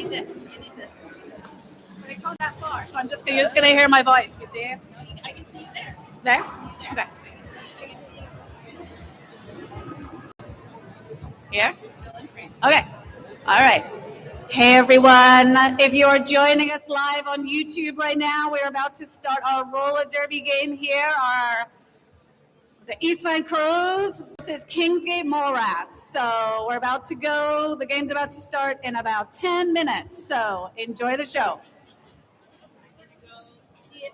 need this. You need this. But I come that far, so I'm just gonna, you're just gonna hear my voice. You see? No, I can see you there. There? Okay. I can see you. Here? You're still in frame. Okay. All right. Hey everyone. If you're joining us live on YouTube right now, we're about to start our roller derby game here. The East Vancouver Crows versus Kingsgate Mallrats. So we're about to go. The game's about to start in about 10 minutes. So enjoy the show. I'm gonna go see if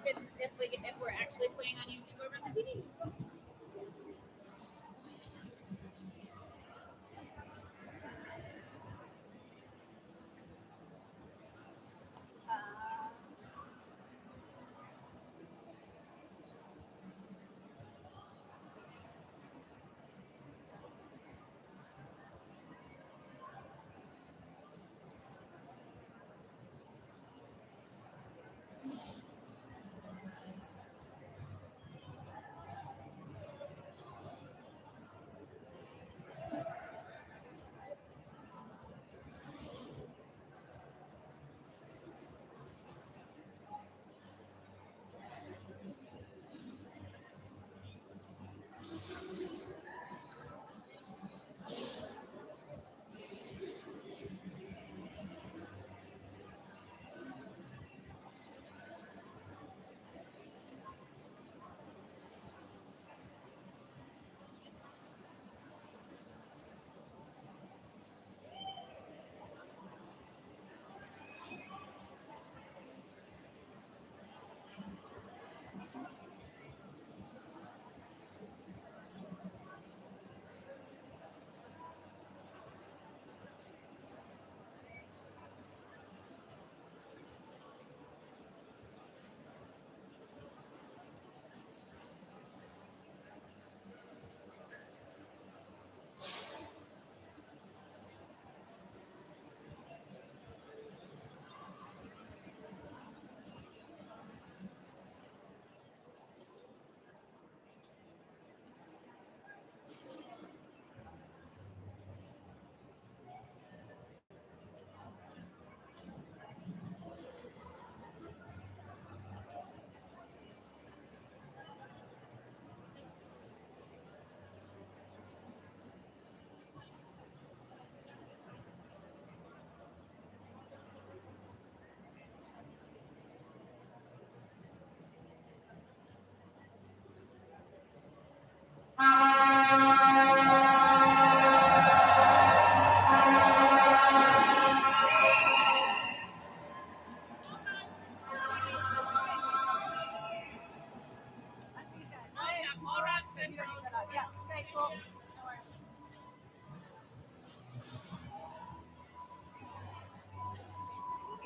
we're actually playing on YouTube over the TV.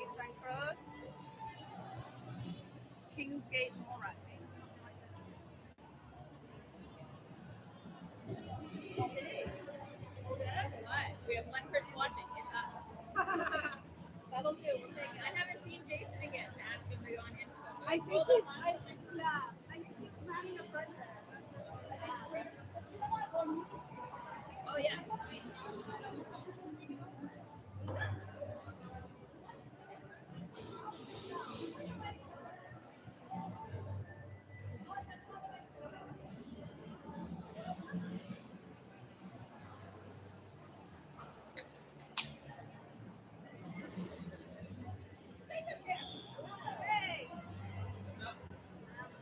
East Vancouver Crows, Kingsgate Mallrats. What? We have one person watching. It's us. That'll do. We'll take it. I haven't seen Jason again to ask him to go on Insta. But I think told he's, him on I think he's planning a friend there. You know what? Oh yeah, sweet.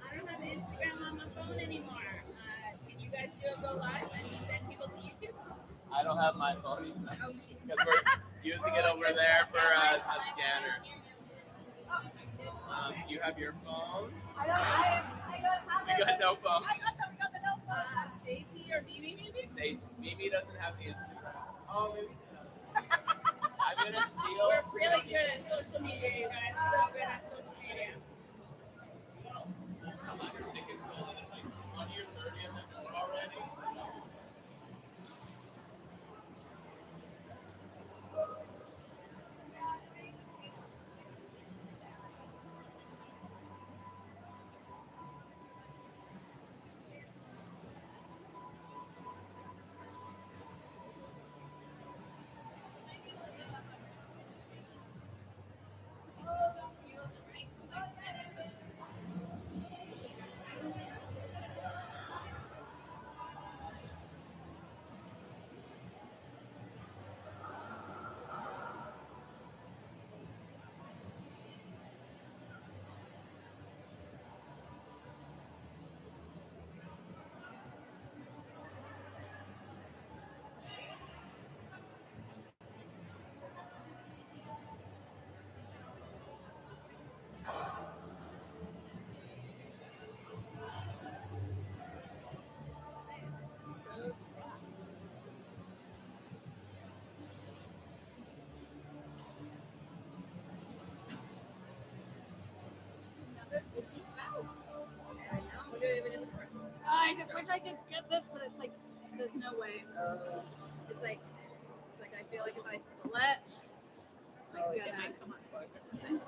I don't have Instagram on my phone anymore. Can you guys do a go live and just send people to YouTube? I don't have my phone either. Oh shit. Because we're using it over there for a scanner. Do you have your phone? I don't have We got no phone. I got the notebook. Stacy or Mimi maybe? Stacy, Mimi doesn't have the Instagram. Oh, maybe she does. I'm gonna steal. We're really good at social media, you guys. So good at social media. How much are tickets sold? It's like 20 or 30 of them already. I just wish I could get this, but it's like there's no way. It's like I feel like if I pull it, it's like It gonna. might come unplugged or something.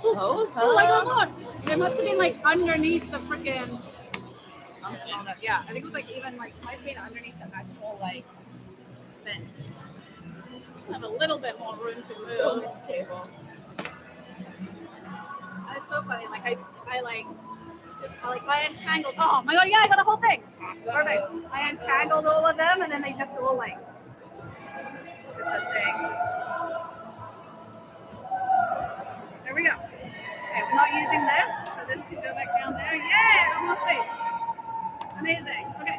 Oh, look! It must have been like underneath the freaking something on that. Yeah, I think it was like even like might have been underneath the actual like bench. Have a little bit more room to move. So many cables. It's so funny. Like I untangled. Oh my god! Yeah, I got a whole thing. Perfect. I untangled all of them, and then they just all like. It's just a thing. There we go. Okay, we're not using this, so this can go back down there. Yeah, got more space. Amazing. Okay.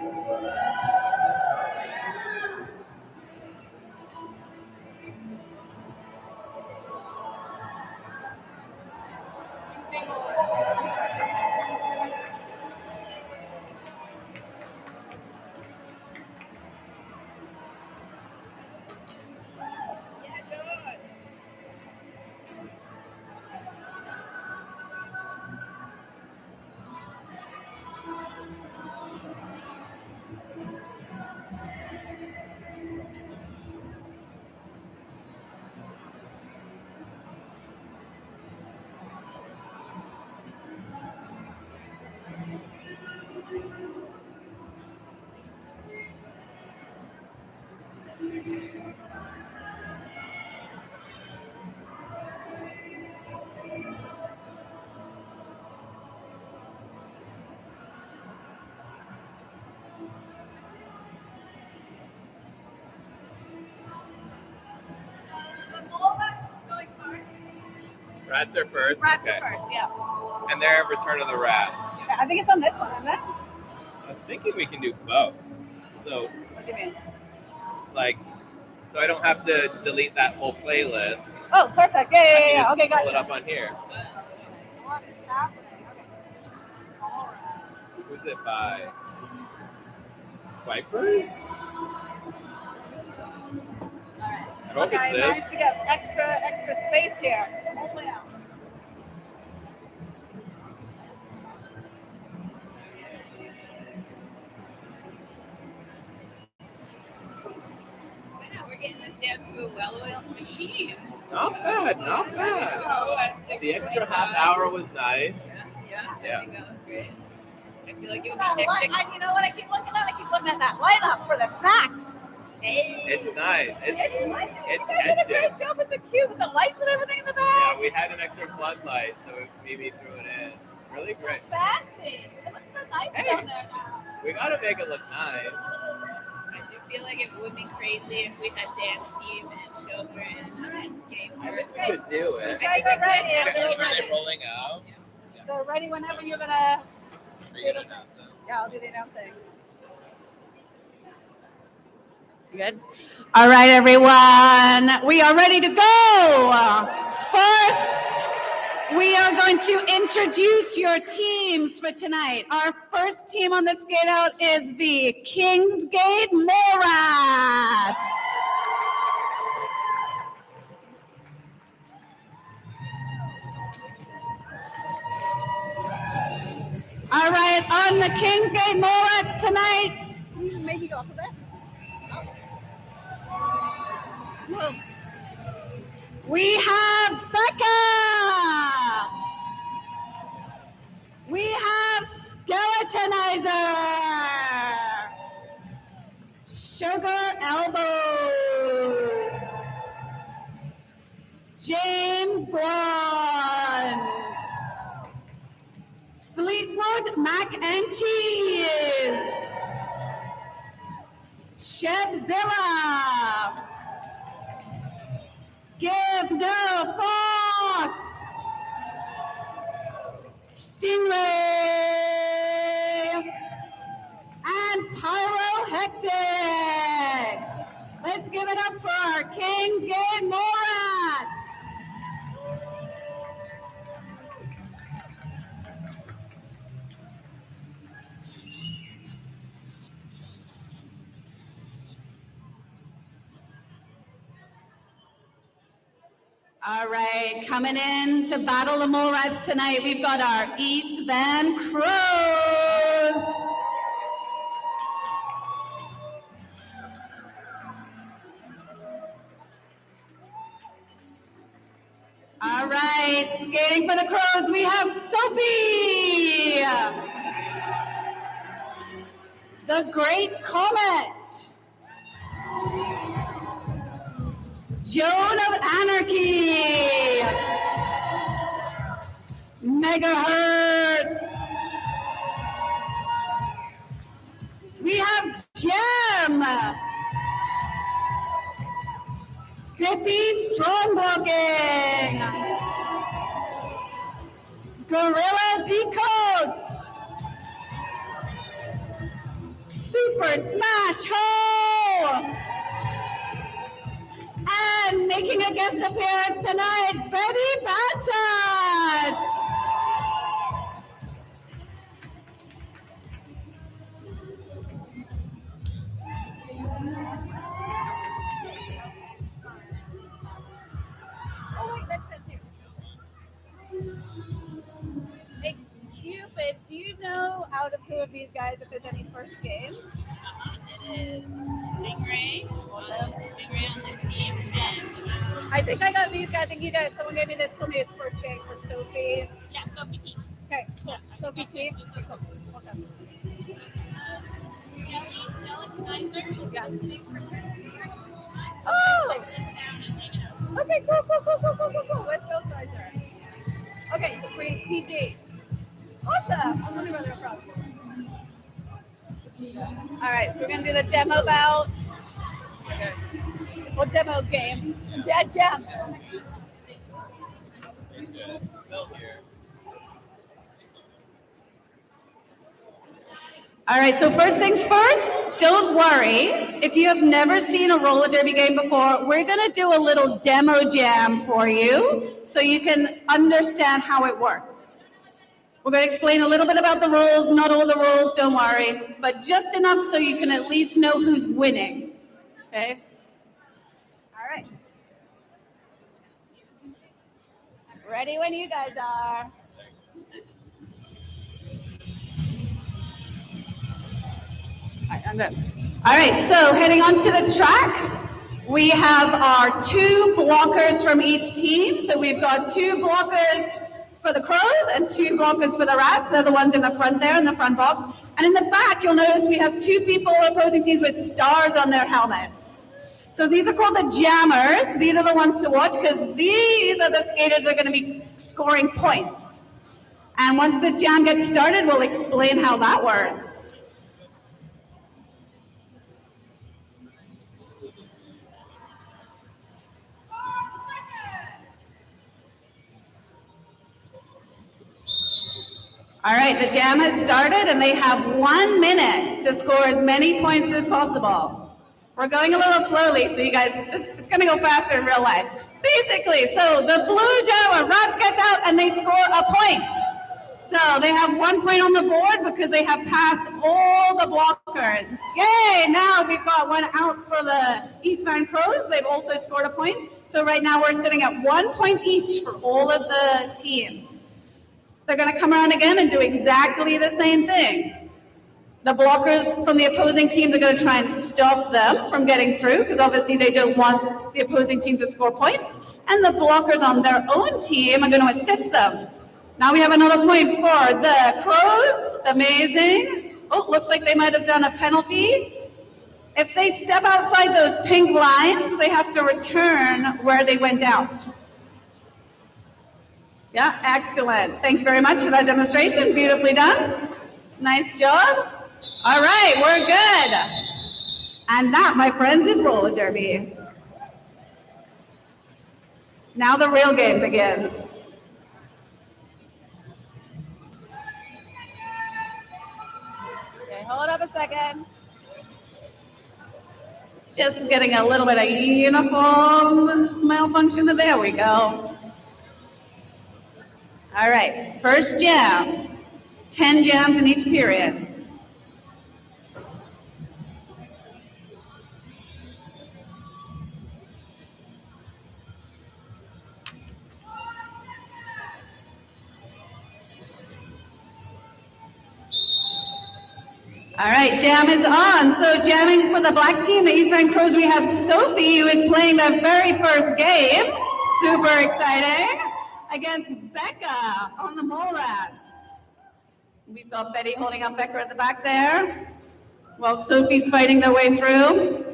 Rats are first. Rats Okay. are first, yeah. And they're Return of the Rat. I think it's on this one, isn't it? I was thinking we can do both. So, What do you mean? like, so I don't have to delete that whole playlist. Oh, perfect. Yeah. I can just Okay, pull it gotcha. up on here. What is happening? Okay. All right. Who's it by? Vipers? All right. I hope Okay, I it's this. managed to get extra space here. All the way out. Wow, we're getting this down to a well-oiled machine. Not bad, not bad. The extra half hour was nice. Yeah, Yeah. I think that was great. I feel like it would That be light, hectic. you know what I keep looking at? I keep looking at that lineup for the snacks. It's nice. It's You guys did a catching. great job with the cube, with the lights and everything in the back. Yeah, we had an extra floodlight, so we threw it in. Really great. Fancy. It looks so nice Hey. down there now. We gotta make it look nice. I do feel like it would be crazy if we had dance team and children and skateboarders. I think we could do it. You guys are ready. Yeah, They're Are ready. they rolling out? They're ready whenever you're gonna. Are you gonna announce them? Yeah, I'll do the announcing. Good. All right, everyone. We are ready to go. First, we are going to introduce your teams for tonight. Our first team on the skate out is the Kingsgate Mallrats. All right, on the Kingsgate Mallrats tonight. Can you maybe go up a bit? Whoa. We have Becca. We have Skeletonizer. Sugar Elbows. James Blonde. Fleetwood Mac and Cheese. Shebzilla. Give No Fox. Stingray. And Pyro Hectic. Let's give it up for our Kingsgate Mallrats. All right, coming in to battle the Mallrats tonight, we've got our East Van Crows. All right, skating for the Crows, we have Sophie, the Great Comet, Joan of Anarchy, Megahertz. We have Gem, Pippi Strombogen, Gorilla Z-Coat, Super Smash Ho! And making a guest appearance tonight, Betty Batat. Oh, wait, that's it. Hey, Cupid, do you know out of two of these guys if there's any first games? It is Stingray. Stingray on this team. And I think I got these guys. I think you guys, someone gave me this, told me it's first game for Sophie. yeah, Sophie team. Okay, cool. Sophie T. Cool. Okay. Skeletonizer is Yeah. listening for Oh! in town and hanging out. Okay, cool. West Coast Riser. Okay, PG. Awesome. I'm wondering where they're from. All right, so we're gonna do the demo bout. Okay. Well, demo game. Dead jam. There's a bell here. All right, so first things first, don't worry. If you have never seen a roller derby game before, we're gonna do a little demo jam for you so you can understand how it works. We're gonna explain a little bit about the rules, not all the rules, don't worry, but just enough so you can at least know who's winning, okay? All right. Ready when you guys are. I'm good. All right, so heading on to the track, we have our two blockers from each team. So we've got two blockers for the Crows and two blockers for the Rats. They're the ones in the front there in the front box. And in the back, you'll notice we have two people opposing teams with stars on their helmets. So these are called the jammers. These are the ones to watch because these are the skaters that are going to be scoring points. And once this jam gets started, we'll explain how that works. All right, the jam has started and they have 1 minute to score as many points as possible. We're going a little slowly, so you guys, it's gonna go faster in real life. Basically, so the blue jammer, Rats gets out and they score a point. So they have 1 point on the board because they have passed all the blockers. Yay, now we've got one out for the East Van Crows. They've also scored a point. So right now we're sitting at 1 point each for all of the teams. They're going to come around again and do exactly the same thing. The blockers from the opposing teams are going to try and stop them from getting through because obviously they don't want the opposing team to score points. And the blockers on their own team are going to assist them. Now we have another point for the Crows. Amazing. Oh, looks like they might have done a penalty. If they step outside those pink lines, they have to return where they went out. Yeah, excellent. Thank you very much for that demonstration. Beautifully done. Nice job. All right, we're good. And that, my friends, is roller derby. Now the real game begins. Okay, hold up a second. Just getting a little bit of uniform malfunction. There we go. All right, first jam. 10 jams in each period. All right, jam is on. So jamming for the black team, the East Vancouver Crows, we have Sophie, who is playing their very first game. Super exciting. Against Becca on the Mallrats. We've got Betty holding up Becca at the back there, while Sophie's fighting their way through.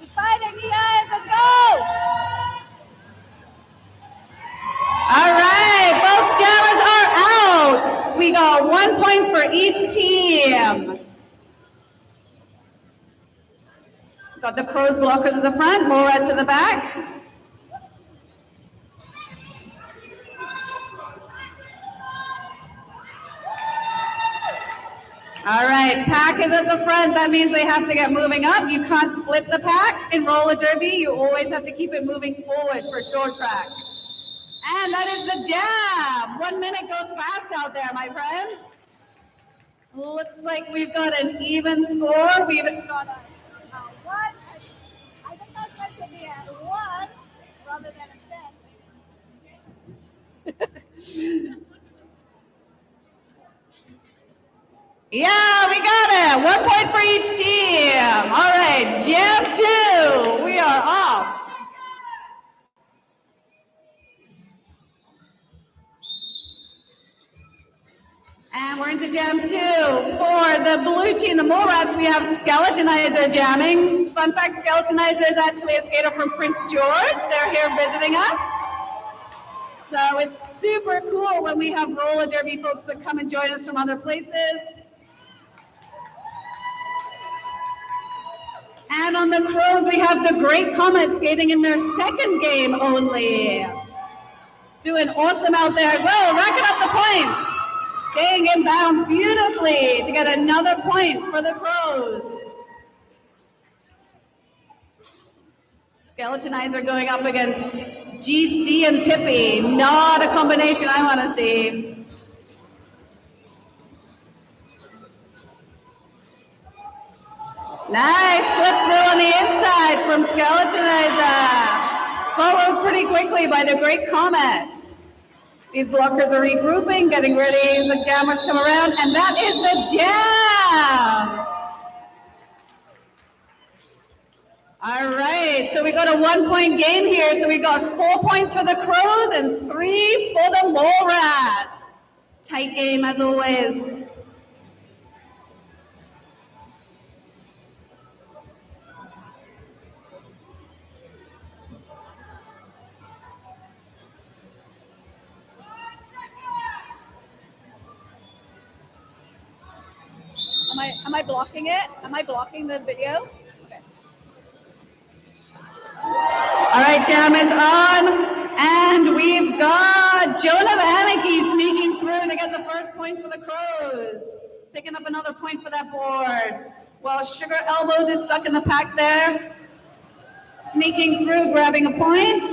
Keep fighting, you guys. Let's go. All right, both jammers are out. We got 1 point for each team. Got the Crows blockers at the front, Mallrats at the back. All right, pack is at the front. That means they have to get moving up. You can't split the pack. In roller derby, you always have to keep it moving forward for short track. And that is the jam. 1 minute goes fast out there, my friends. Looks like we've got an even score. We've got a 1. I think that's going to be a 1 rather than a 10. Yeah, we got it. 1 point for each team. All right, jam 2. We are off. And we're into jam 2. For the blue team, the Mallrats, we have Skeletonizer jamming. Fun fact, Skeletonizer is actually a skater from Prince George. They're here visiting us. So it's super cool when we have roller derby folks that come and join us from other places. And on the Crows, we have the Great Comet skating in their second game only. Doing awesome out there. Whoa, racking up the points. Staying in bounds beautifully to get another point for the Crows. Skeletonizer going up against GC and Pippi. Not a combination I want to see. Nice slip through on the inside from Skeletonizer. Followed pretty quickly by the Great Comet. These blockers are regrouping, getting ready as the jammers come around, and that is the jam. All right, so we got a 1 point game here. So we got 4 points for the Crows and 3 for the Mallrats. Tight game as always. Am I blocking it? Am I blocking the video? Okay. All right, jam is on, and we've got Jonah Vaneke sneaking through to get the first points for the Crows. Picking up another point for that board. While Sugar Elbows is stuck in the pack there. Sneaking through, grabbing a point.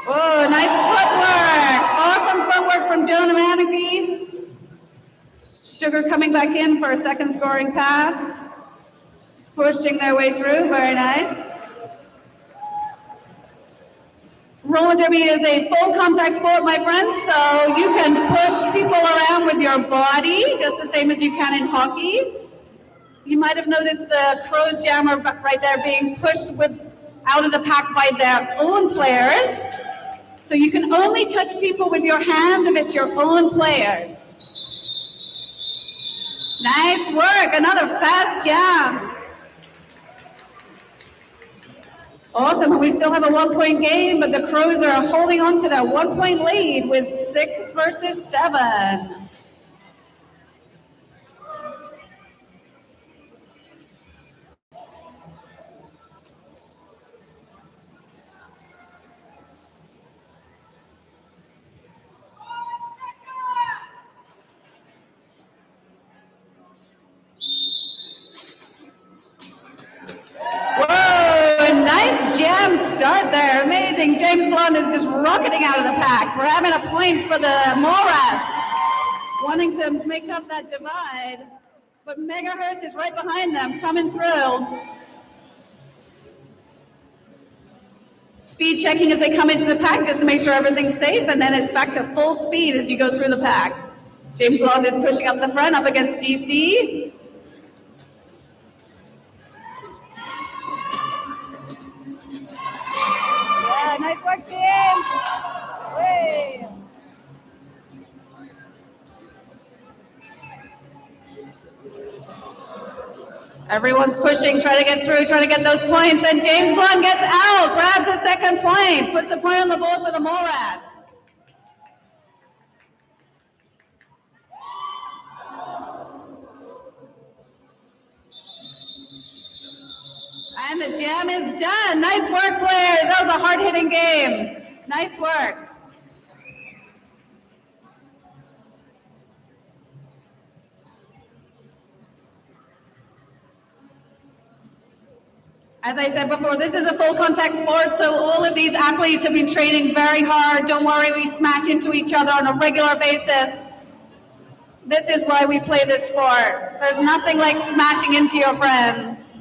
Oh, nice footwork. Awesome footwork from Jonah Vaneke. Sugar coming back in for a second scoring pass. Pushing their way through, very nice. Roller derby is a full contact sport, my friends, so you can push people around with your body, just the same as you can in hockey. You might have noticed the Crows jammer right there being pushed out of the pack by their own players. So you can only touch people with your hands if it's your own players. Nice work, another fast jam. Awesome, we still have a 1 point game, but the Crows are holding on to that 1 point lead with 6 versus 7. Jam start there, amazing. James Blonde is just rocketing out of the pack. We're having a point for the Mallrats, wanting to make up that divide, but Megahertz is right behind them, coming through. speed checking as they come into the pack just to make sure everything's safe, and then it's back to full speed as you go through the pack. James Blond is pushing up the front, up against GC. Yeah, nice work, team. Way. Everyone's pushing, trying to get through, trying to get those points, and James Blond gets out, grabs a second point, puts a point on the board for the Mallrats. And the jam is done. Nice work, players. That was a hard-hitting game. Nice work. As I said before, this is a full contact sport, so all of these athletes have been training very hard. Don't worry, we smash into each other on a regular basis. This is why we play this sport. There's nothing like smashing into your friends.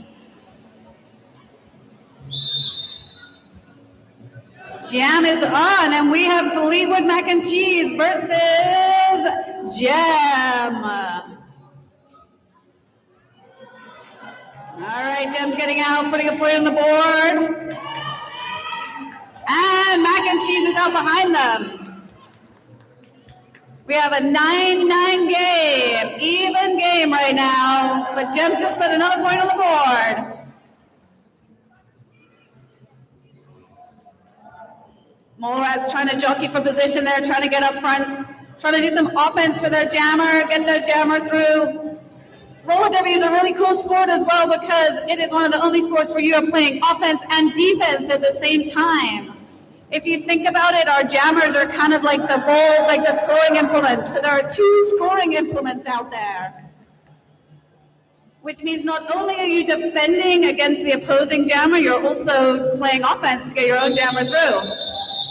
Jam is on, and we have Fleetwood Mac and Cheese versus Jam. All right, Jem's getting out, putting a point on the board. And Mac and Cheese is out behind them. We have a 9-9 game, even game right now, but Jem's just put another point on the board. Mallrats trying to jockey for position there, trying to get up front, trying to do some offense for their jammer, get their jammer through. Roller derby is a really cool sport as well because it is one of the only sports where you are playing offense and defense at the same time. If you think about it, our jammers are kind of like the balls, like the scoring implements. So there are 2 scoring implements out there, which means not only are you defending against the opposing jammer, you're also playing offense to get your own jammer through.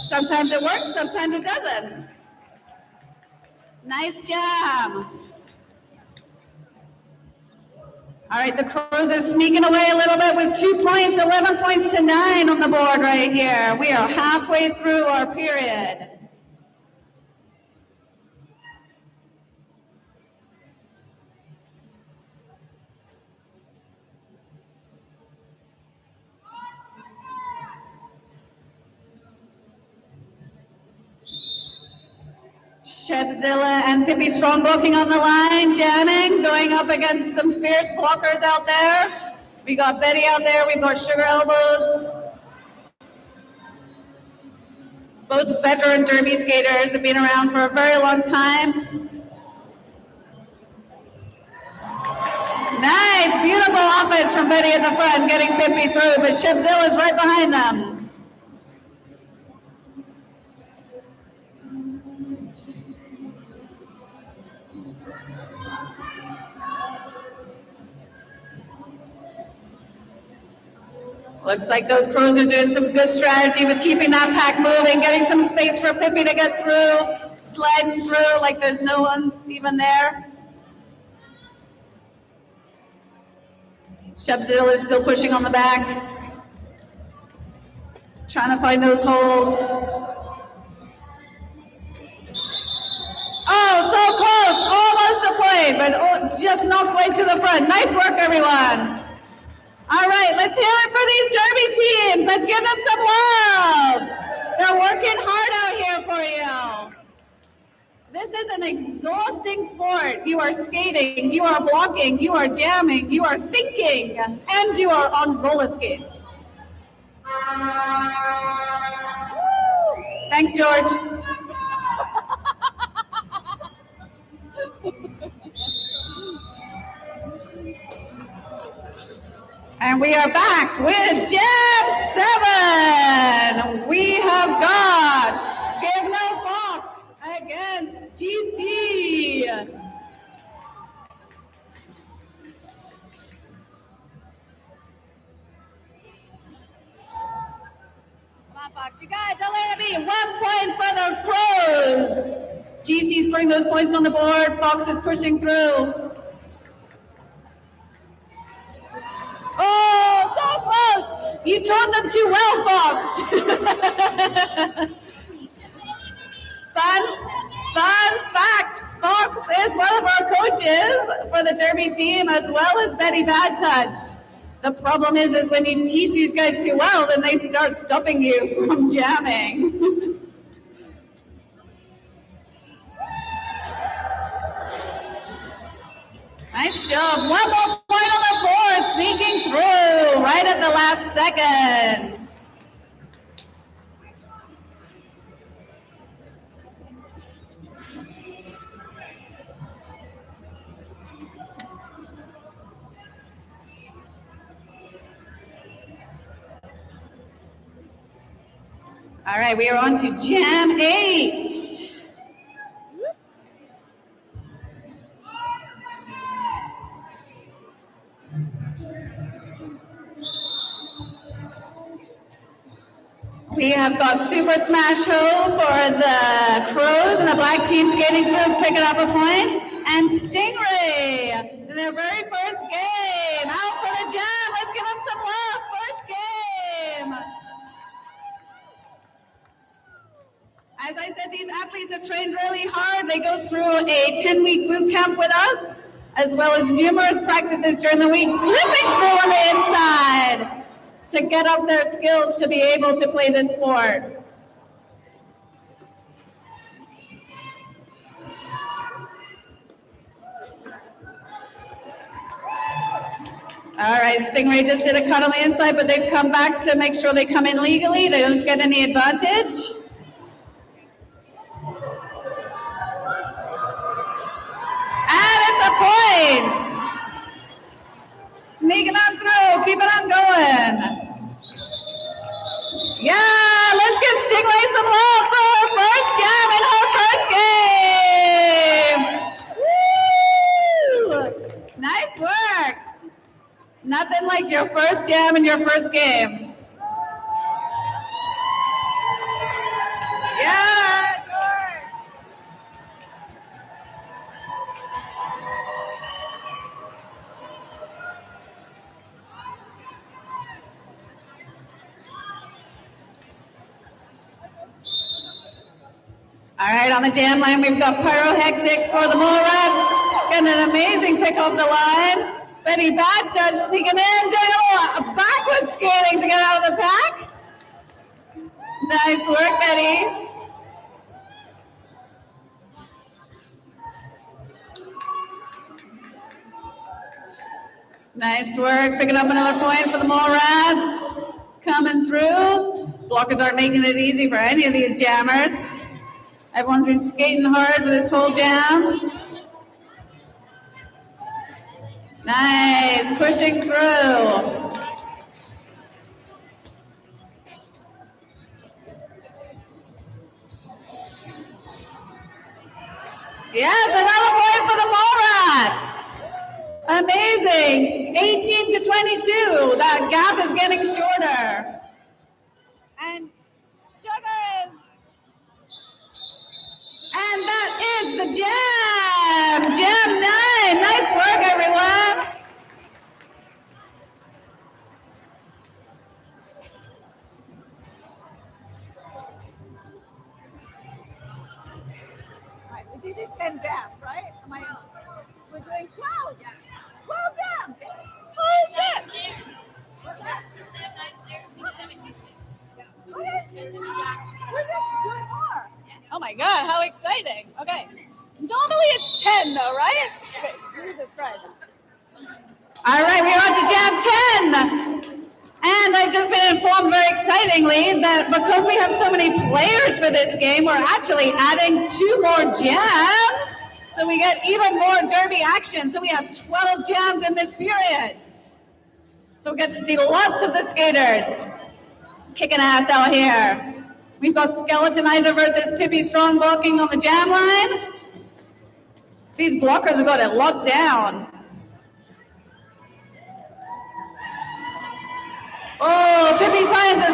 Sometimes it works, sometimes it doesn't. Nice jam. All right, the Crows are sneaking away a little bit with 2 points, 11 points to 9 on the board right here. We are halfway through our period. Shepzilla and Pippi Strong blocking on the line, jamming, going up against some fierce blockers out there. We got Betty out there, we've got Sugar Elbows. Both veteran derby skaters have been around for a very long time. Nice, beautiful offense from Betty at the front, getting Pippi through, but Shepzilla's right behind them. Looks like those Crows are doing some good strategy with keeping that pack moving, getting some space for Pippi to get through, sliding through like there's no one even there. Shepzilla is still pushing on the back, trying to find those holes. Oh, so close, almost a point, but just not quite to the front. Nice work, everyone. All right, let's hear it for these derby teams. Let's give them some love. They're working hard out here for you. This is an exhausting sport. You are skating, you are blocking, you are jamming, you are thinking, and you are on roller skates. Thanks, George. And we are back with Jam 7. We have got Give No Fox against GC. Come on, Fox, you got it. Don't let it be. 1 point for the Crows. GC's putting those points on the board. Fox is pushing through. Oh, so close. You told taught them too well, folks. Fun fact, Fox is one of our coaches for the Derby team, as well as Betty Bad Touch. The problem is when you teach these guys too well, then they start stopping you from jamming. Nice job. One more point on the board, sneaking through right at the last second. All right, we are on to Jam 8. We have got Super Smash Ho for the Crows and the black team skating through, picking up a point. And Stingray in their very first game. Out for the jam. Let's give them some love. First game. As I said, these athletes have trained really hard. They go through a 10-week boot camp with us, as well as numerous practices during the week, slipping through on the inside to get up their skills to be able to play this sport. All right, Stingray just did a cut on the inside, but they've come back to make sure they come in legally. They don't get any advantage. And it's a point. Sneaking on through, keep it on going. Yeah, let's give Stingray some love for her first jam in her first game. Woo! Nice work. Nothing like your first jam in your first game. Yeah, George. All right, on the jam line, we've got Pyrohectic for the Mallrats. Getting an amazing pick off the line. Betty Bad Touch sneaking in, doing a little backward skating to get out of the pack. Nice work, Betty. Nice work, picking up another point for the Mallrats. Coming through. Blockers aren't making it easy for any of these jammers. Everyone's been skating hard for this whole jam. Nice, pushing through. Yes, another point for the Mallrats. Amazing, 18 to 22. That gap is getting shorter. And Sugar is, and that is the jam. Jam 9. Nice work, everyone. All right, we did 10 jams, right? We're doing 12. 12 jams. Holy shit. What's that? Okay. We're just doing more. Oh my God, how exciting. Okay. Normally it's 10 though, right? Okay. Jesus Christ. All right, we're on to jam 10. And I've just been informed very excitingly that because we have so many players for this game, we're actually adding 2 more jams. So we get even more derby action. So we have 12 jams in this period. So we get to see lots of the skaters kicking ass out here. We've got Skeletonizer versus Pippi Strong blocking on the jam line. These blockers have got it locked down. Oh, Pippi finds a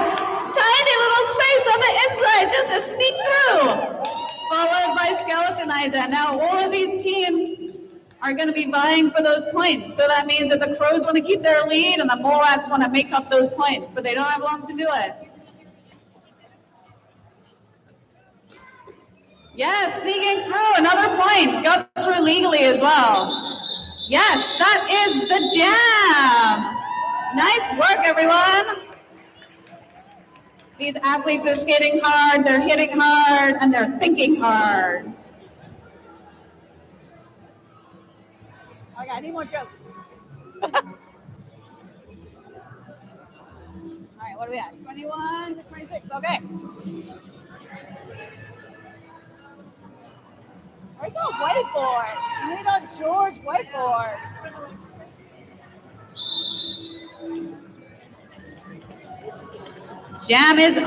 tiny little space on the inside just to sneak through. Followed by Skeletonizer. Now all of these teams are going to be vying for those points. So that means that the Crows want to keep their lead and the Mallrats want to make up those points, but they don't have long to do it. Yes, sneaking through, another point. Got through legally as well. Yes, that is the jam. Nice work, everyone. These athletes are skating hard, they're hitting hard, and they're thinking hard. Okay, I need more jokes. All right, what do we have? 21 to 26. Okay. Where's our whiteboard? We need our George whiteboard. Jam is on.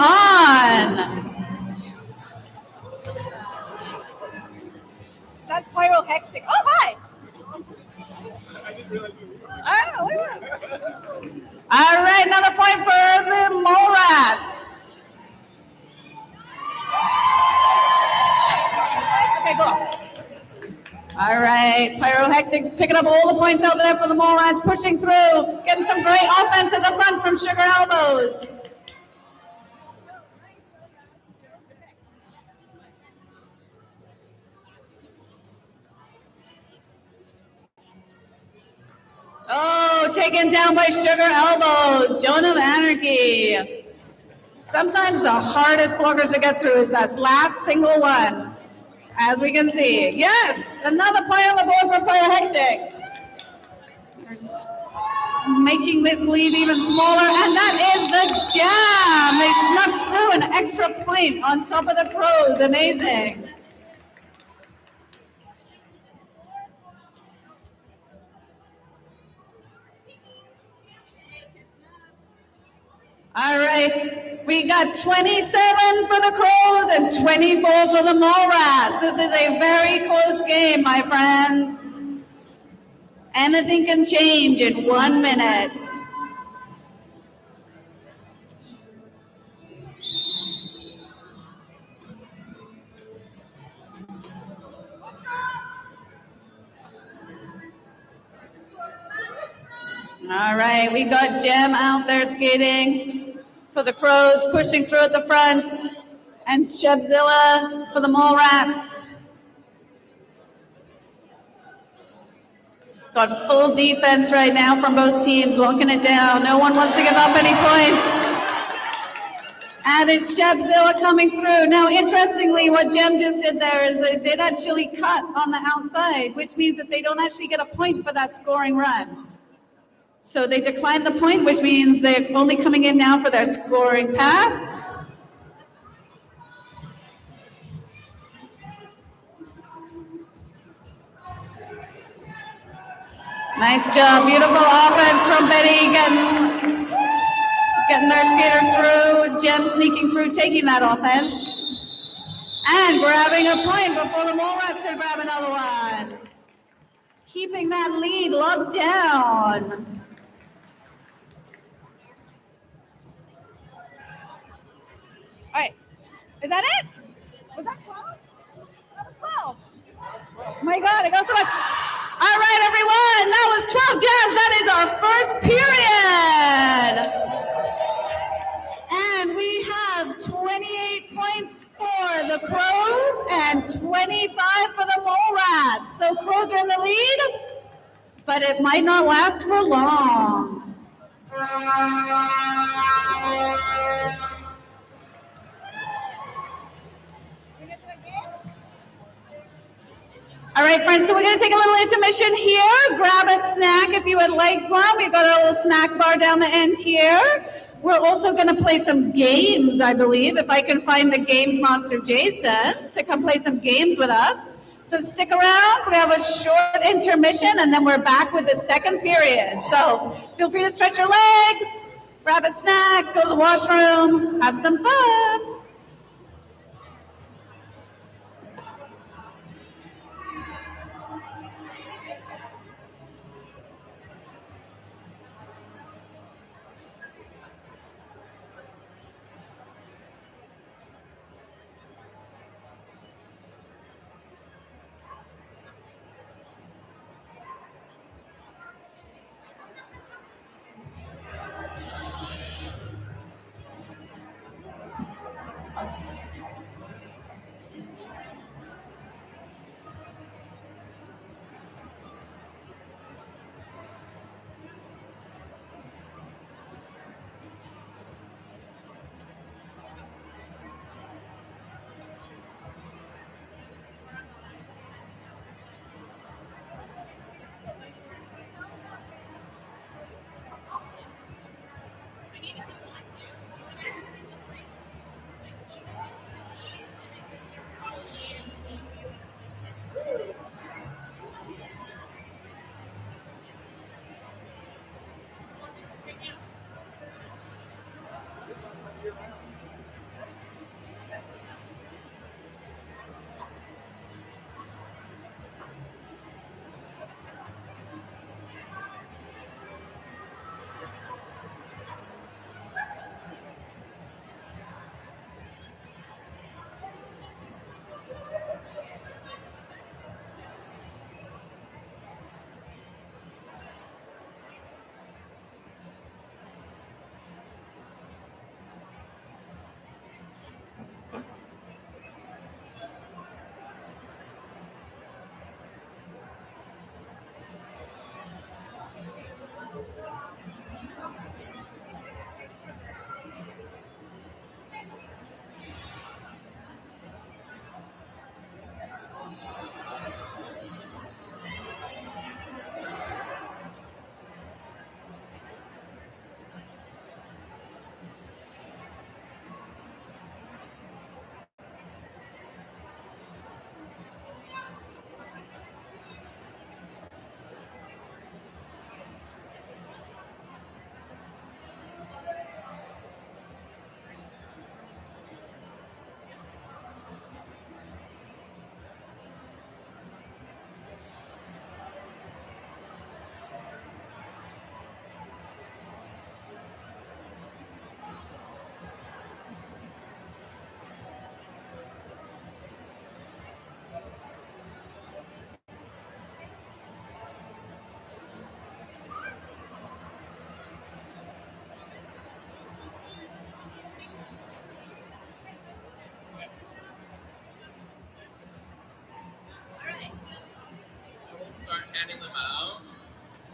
That's pyrotechnic. Oh, hi. I didn't realize you were. Oh, we were. All right, another point for the Mallrats. Okay, go. All right, Pyrotechnics picking up all the points out there for the Mallrats, pushing through, getting some great offense at the front from Sugar Elbows. Oh, taken down by Sugar Elbows, Joan of Anarchy. Sometimes the hardest blockers to get through is that last single one, as we can see. Yes, another play on the board for Pyrotechnic. They're making this lead even smaller, and that is the jam. They snuck through an extra point on top of the Crows. Amazing. All right, we got 27 for the Crows and 24 for the Mallrats. This is a very close game, my friends. Anything can change in 1 minute. All right, we got Jem out there skating for the Crows, pushing through at the front, and Shebzilla for the Mallrats. Got full defense right now from both teams, locking it down. No one wants to give up any points. And it's Shebzilla coming through. Now, interestingly, what Jem just did there is they did actually cut on the outside, which means that they don't actually get a point for that scoring run. So they declined the point, which means they're only coming in now for their scoring pass. Nice job, beautiful offense from Betty, getting their skater through. Jem sneaking through, taking that offense. And grabbing a point before the Mallrats could grab another one. Keeping that lead locked down. All right. Is that it? Was that 12? That was 12. Oh my God, it goes so much. All right, everyone, that was 12 jams. That is our first period. And we have 28 points for the Crows and 25 for the Mallrats. So Crows are in the lead, but it might not last for long. All right, friends, so we're going to take a little intermission here. Grab a snack if you would like one. We've got a little snack bar down the end here. We're also going to play some games, I believe, if I can find the Games Master Jason to come play some games with us. So stick around. We have a short intermission, and then we're back with the second period. So feel free to stretch your legs, grab a snack, go to the washroom, have some fun.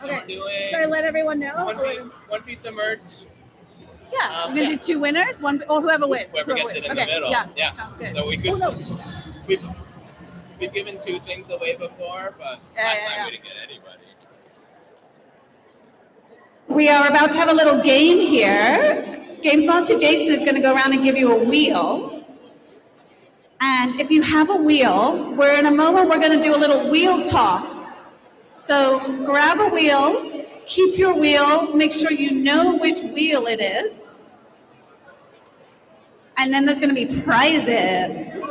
Okay. We're doing Should I let everyone know? one piece of merch. Yeah. We're gonna do two winners. One or whoever wins. Whoever gets it in okay. the middle. Yeah. Sounds good. So we could. Oh, no. We've given two things away before, but last time we didn't get anybody. We are about to have a little game here. Games Master Jason is going to go around and give you a wheel. And if you have a wheel, we're in a moment, we're going to do a little wheel toss. So grab a wheel, keep your wheel, make sure you know which wheel it is. And then there's going to be prizes.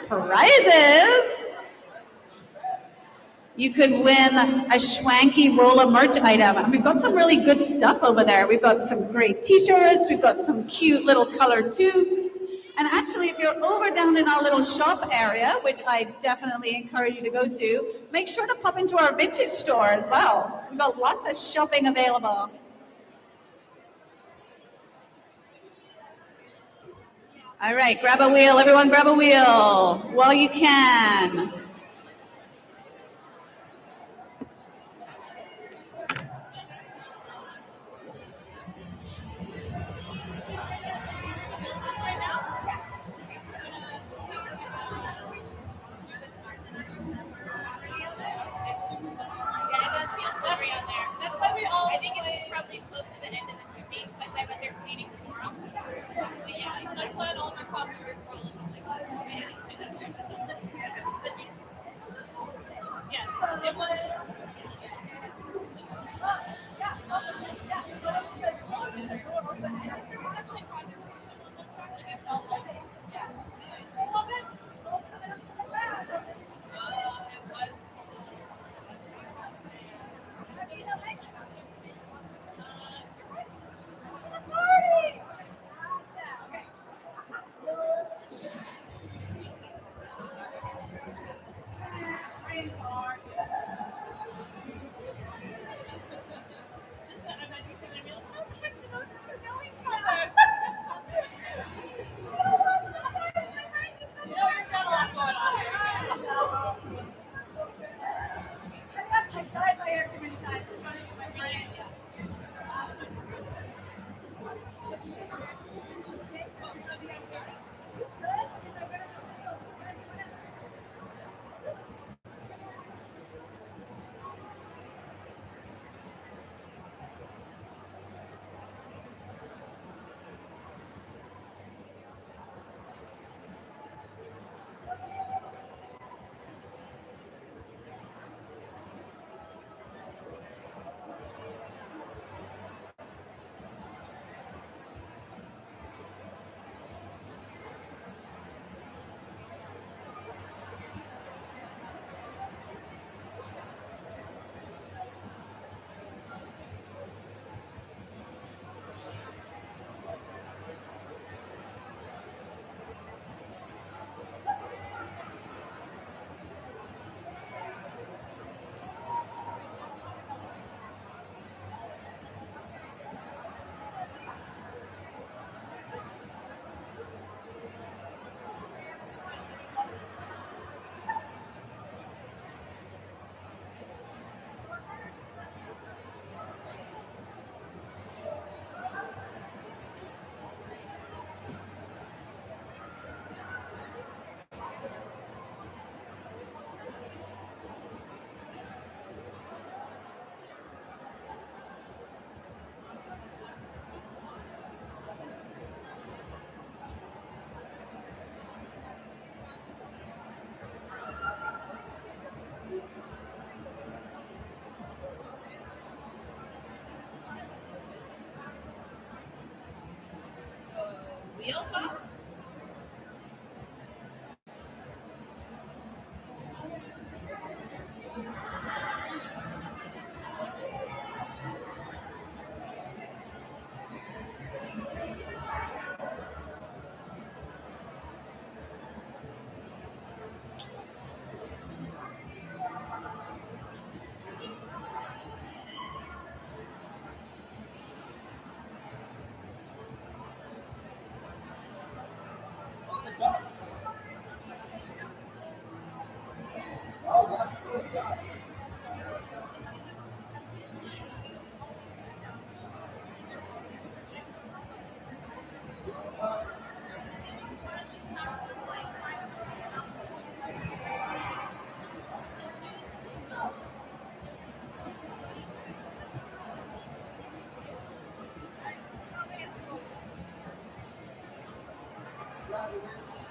Prizes! You could win a schwanky Rolla merch item. And we've got some really good stuff over there. We've got some great t-shirts. We've got some cute little colored toques. And actually, if you're over down in our little shop area, which I definitely encourage you to go to, make sure to pop into our vintage store as well. We've got lots of shopping available. All right, grab a wheel. Everyone grab a wheel while you can. That's why we all. I think it's probably close to the end of the 2 weeks, but they're cleaning tomorrow. But yeah, that's why all of our crossovers were all yes, it was. Wheel toss?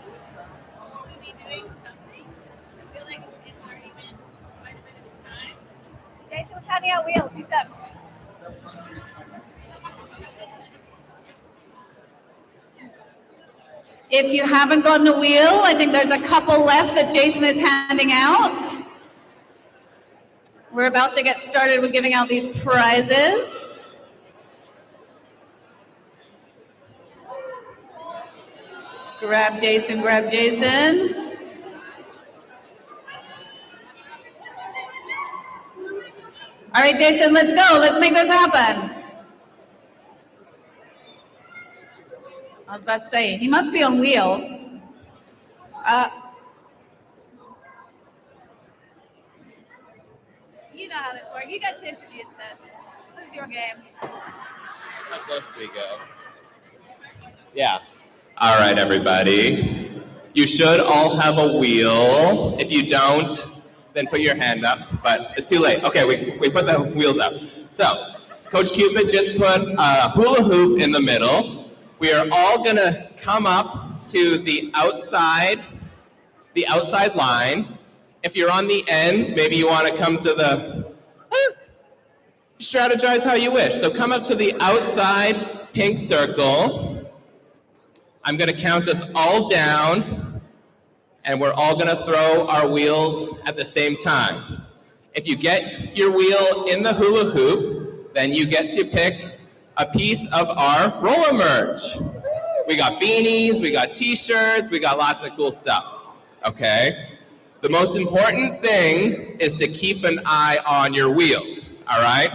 Should we be doing something? I feel like it's already been quite a bit of time. Jason was handing out wheels. He said, If you haven't gotten a wheel, I think there's a couple left that Jason is handing out. We're about to get started with giving out these prizes. Grab Jason, grab Jason. All right, Jason, let's go. Let's make this happen. I was about to say, he must be on wheels. you know how this works. You got to introduce this. This is your game. How close do we go? Yeah. All right, everybody. You should all have a wheel. If you don't, then put your hand up. But it's too late. Okay, we put the wheels up. So, Coach Cupid just put a hula hoop in the middle. We are all going to come up to the outside line. If you're on the ends, maybe you want to come to the... strategize how you wish. So come up to the outside pink circle. I'm going to count us all down, and we're all going to throw our wheels at the same time. If you get your wheel in the hula hoop, then you get to pick a piece of our Rolla merch. We got beanies, we got t-shirts, we got lots of cool stuff, okay? The most important thing is to keep an eye on your wheel, all right?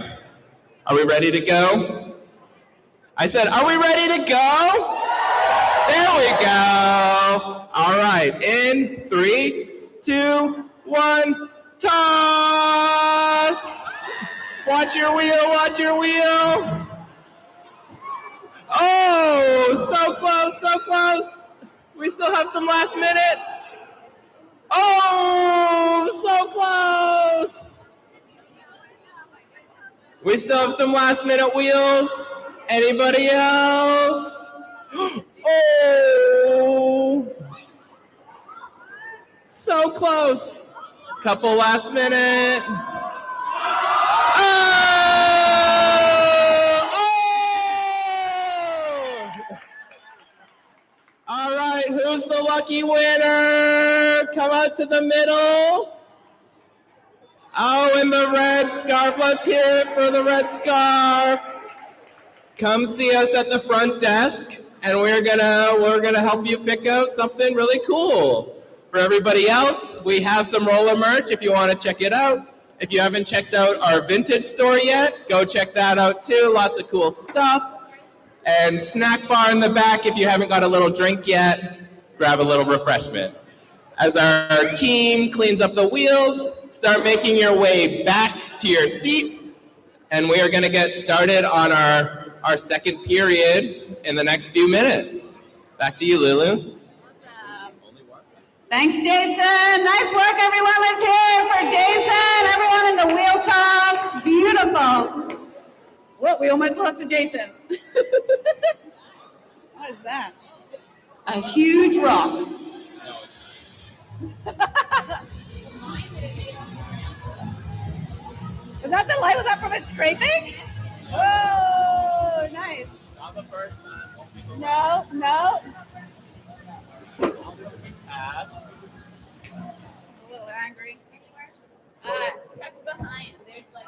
Are we ready to go? I said, are we ready to go? There we go. All right, in 3, 2, 1, toss. Watch your wheel, watch your wheel. Oh, so close, so close. We still have some last minute. Oh, so close. We still have some last minute wheels. Anybody else? Oh, so close. Couple last minute. All right, who's the lucky winner? Come out to the middle. Oh, in the red scarf. Let's hear it for the red scarf. Come see us at the front desk, and we're gonna help you pick out something really cool. For everybody else, we have some Rolla merch if you want to check it out. If you haven't checked out our vintage store yet, go check that out too. Lots of cool stuff. And snack bar in the back if you haven't got a little drink yet, grab a little refreshment. As our team cleans up the wheels, start making your way back to your seat, and we are going to get started on our second period in the next few minutes. Back to you, Lulu. Thanks, Jason. Nice work, everyone. Let's hear it for Jason. Everyone in the wheel toss. Beautiful. Whoa, we almost lost to Jason. What is that? A huge rock. Was that the light? Was that from it scraping? Whoa, nice. Not the first time. No, no. A little angry. Tuck behind. There's like.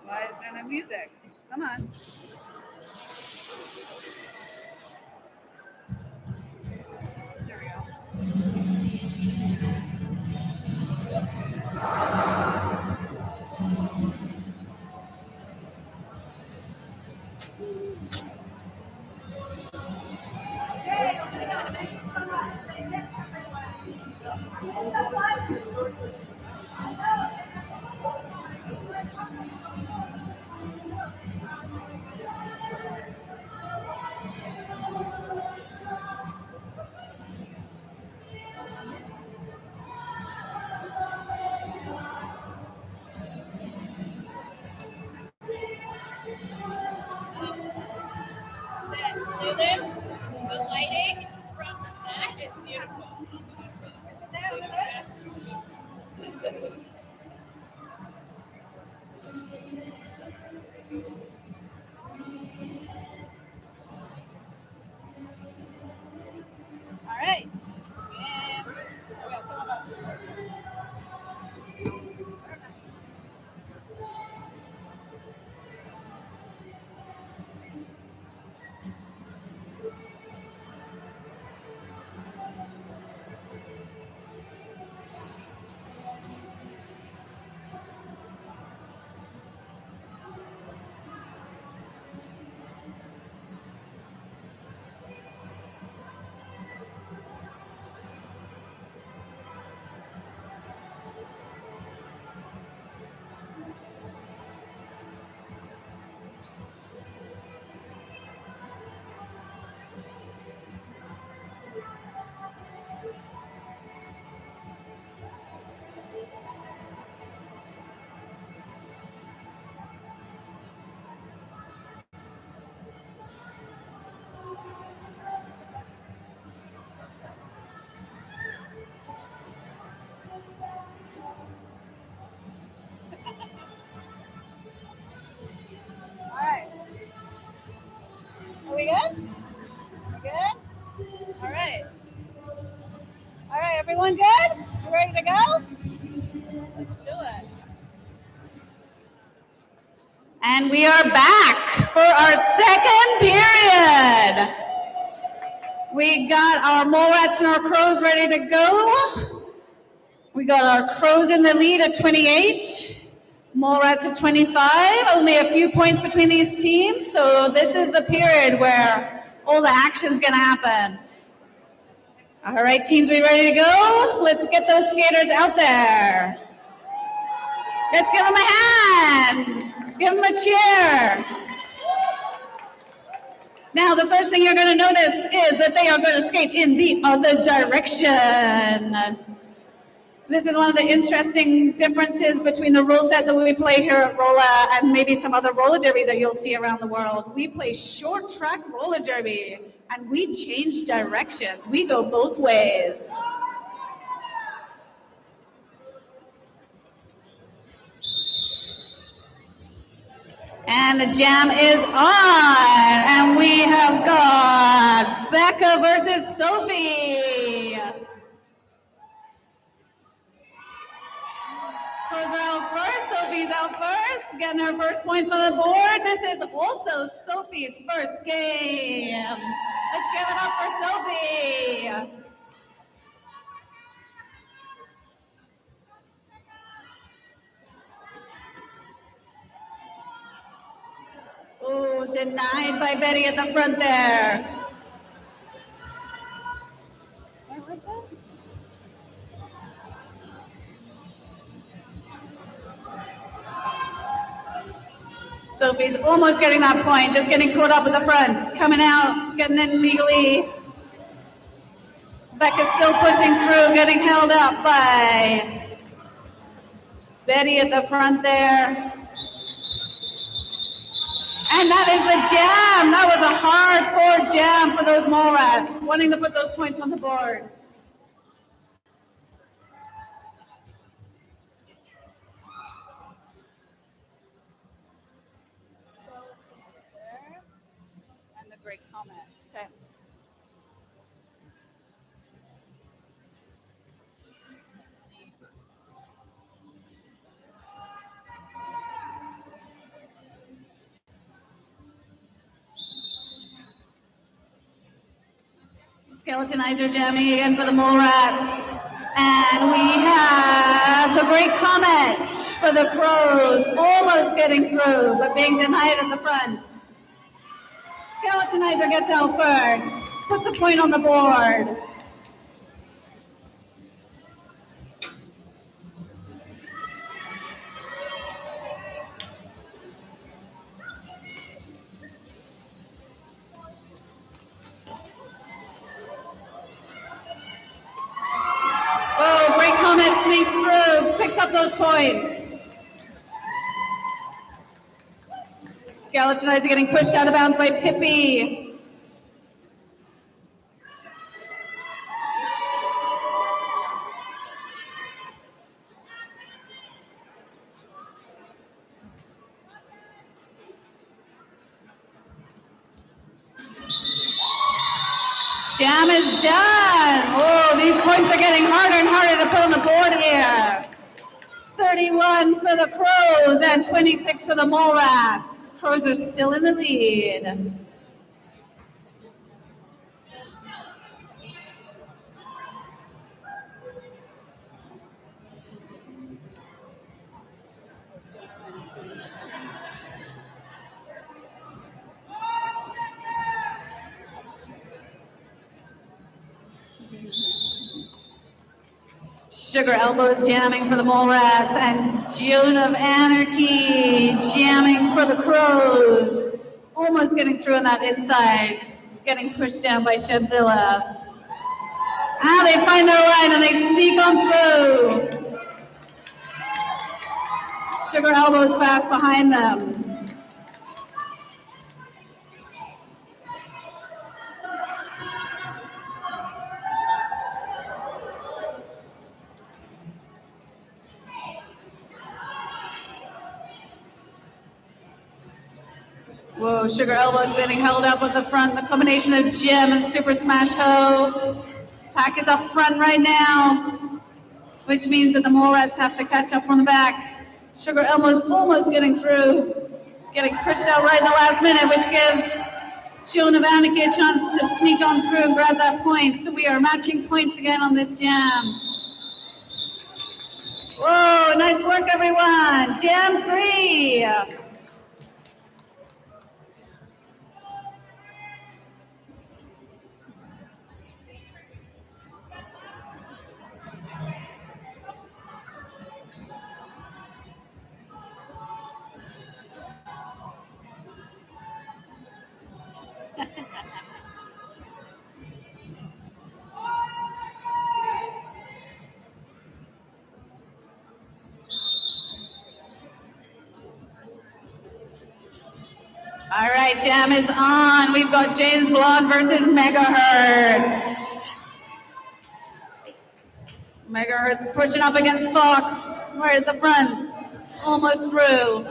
Why is there no music? Come on. There we go. this, the lighting from that is beautiful. All right. All right. Are we good? We good? All right. All right, everyone good? You ready to go? Let's do it. And we are back for our second period. We got our Mallrats and our Crows ready to go. We got our Crows in the lead at 28. Mallrats at 25, only a few points between these teams, so this is the period where all the action's gonna happen. All right, teams, we ready to go? Let's get those skaters out there. Let's give them a hand. Give them a cheer. Now, the first thing you're gonna notice is that they are gonna skate in the other direction. This is one of the interesting differences between the rule set that we play here at Rolla and maybe some other roller derby that you'll see around the world. We play short track roller derby and we change directions. We go both ways. And the jam is on and we have got Becca versus Sophie. Crows are out first. Sophie's out first, getting her first points on the board. This is also Sophie's first game. Let's give it up for Sophie. Oh, denied by Betty at the front there. Sophie's almost getting that point, just getting caught up at the front, coming out, getting in legally. Becca's still pushing through, getting held up by Betty at the front there. And that is the jam. That was a hard-fought jam for those Mallrats, wanting to put those points on the board. And the great comment. Okay. Skeletonizer jamming again for the Mallrats. And we have the great comment for the Crows, almost getting through, but being denied at the front. Skeletonizer gets out first, puts a point on the board. Oh, great comment sneaks through, picks up those points. Skeletonizer getting pushed out of bounds by Pippi. Jam is done. Oh, these points are getting harder and harder to put on the board here. 31 for the Crows and 26 for the Mallrats. Crows are still in the lead. Sugar Elbows jamming for the Mallrats and June of Anarchy jamming for the Crows. Almost getting through on that inside, getting pushed down by Shebzilla. Ah, they find their line and they sneak on through. Sugar Elbows fast behind them. Whoa, Sugar Elbows getting held up at the front. The combination of Jim and Super Smash Ho. Pack is up front right now, which means that the Mallrats have to catch up from the back. Sugar Elbows almost getting through, getting pushed out right in the last minute, which gives June of Anarchy a chance to sneak on through and grab that point. So we are matching points again on this jam. Whoa, nice work, everyone. Jam 3. All right, jam is on. We've got James Blonde versus Megahertz. Megahertz pushing up against Fox right at the front, almost through.